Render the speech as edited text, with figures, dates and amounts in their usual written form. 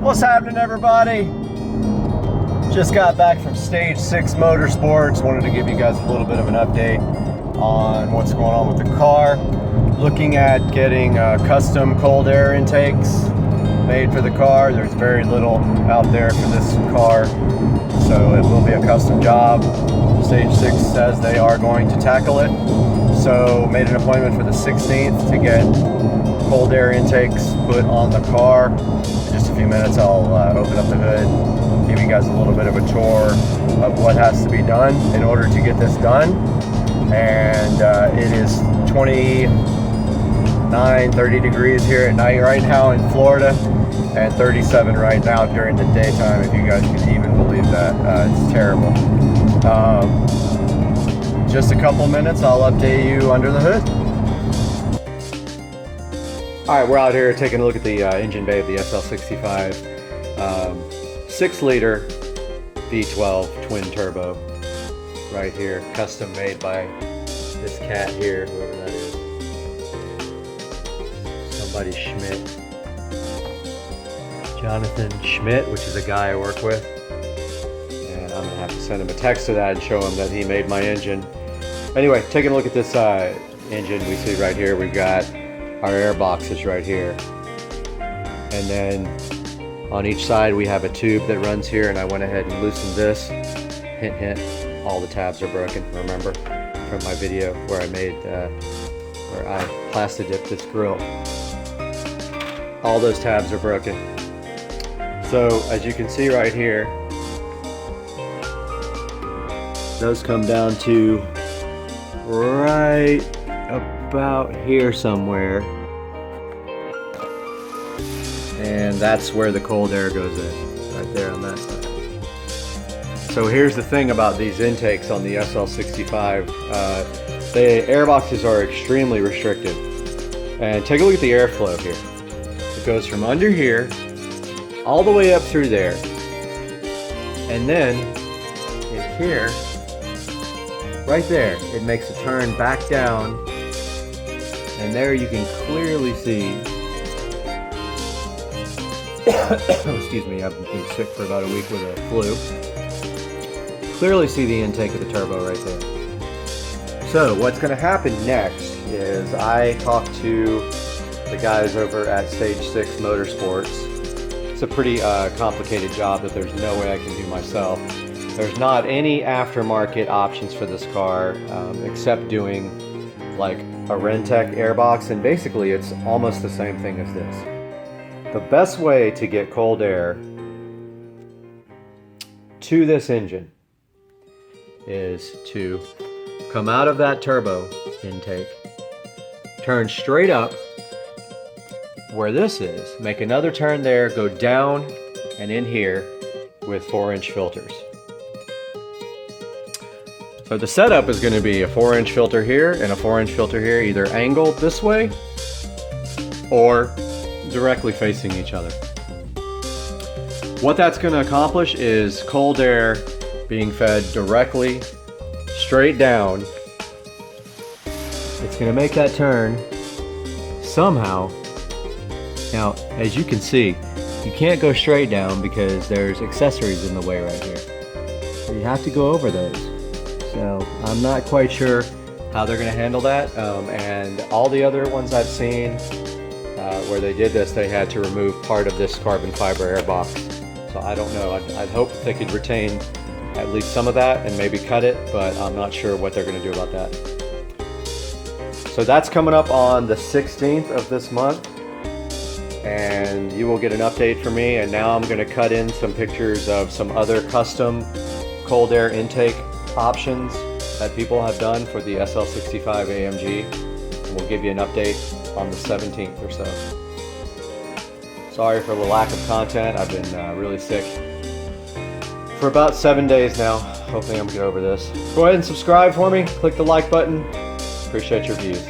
What's happening, everybody? Just got back from Stage 6 Motorsports. Wanted to give you guys a little bit of an update on what's going on with the car. Looking at getting custom cold air intakes made for the car. There's very little out there for this car, so it will be a custom job. Stage 6 says they are going to tackle it. So made an appointment for the 16th to get cold air intakes put on the car. In just a few minutes I'll open up the hood, give you guys a little bit of a tour of what has to be done in order to get this done. And it is 30 degrees here at night right now in Florida, and 37 right now during the daytime, if you guys can even believe that. It's terrible. Just a couple minutes, I'll update you under the hood. All right, we're out here taking a look at the engine bay of the SL65 6-liter V12 twin turbo right here, custom made by this cat here, whoever that is. Somebody Schmidt. Jonathan Schmidt, which is a guy I work with. And I'm gonna have to send him a text to that and show him that he made my engine. Anyway, taking a look at this engine we see right here, we've got our air boxes right here. And then on each side we have a tube that runs here, and I went ahead and loosened this. Hint, hint, all the tabs are broken, remember, from my video where I made, where I plasti dipped this grill. All those tabs are broken. So as you can see right here, those come down to right about here somewhere, and that's where the cold air goes in, right there on that side. So here's the thing about these intakes on the SL65. The air boxes are extremely restricted, and take a look at the airflow here. It goes from under here all the way up through there, and then in here, right there, it makes a turn back down, and there you can clearly see excuse me, I've been sick for about a week with a flu. Clearly see the intake of the turbo right there. So what's going to happen next is I talked to the guys over at Stage 6 Motorsports. It's a pretty complicated job that there's no way I can do myself. There's not any aftermarket options for this car except doing like a Rentec airbox, and basically it's almost the same thing as this. The best way to get cold air to this engine is to come out of that turbo intake, turn straight up where this is, make another turn there, go down and in here with 4-inch filters. So the setup is going to be a 4-inch filter here and a 4-inch filter here, either angled this way or directly facing each other. What that's going to accomplish is cold air being fed directly straight down. It's going to make that turn somehow. Now, as you can see, you can't go straight down because there's accessories in the way right here. So you have to go over those. So I'm not quite sure how they're going to handle that. And all the other ones I've seen where they did this, they had to remove part of this carbon fiber airbox. So I don't know. I'd hope they could retain at least some of that and maybe cut it, but I'm not sure what they're going to do about that. So that's coming up on the 16th of this month, and you will get an update from me. And now I'm going to cut in some pictures of some other custom cold air intake options that people have done for the SL65 AMG, and we'll give you an update on the 17th or so. Sorry for the lack of content. I've been really sick for about 7 days now. Hopefully I'm gonna get over this. Go ahead and subscribe for me. Click the like button. Appreciate your views.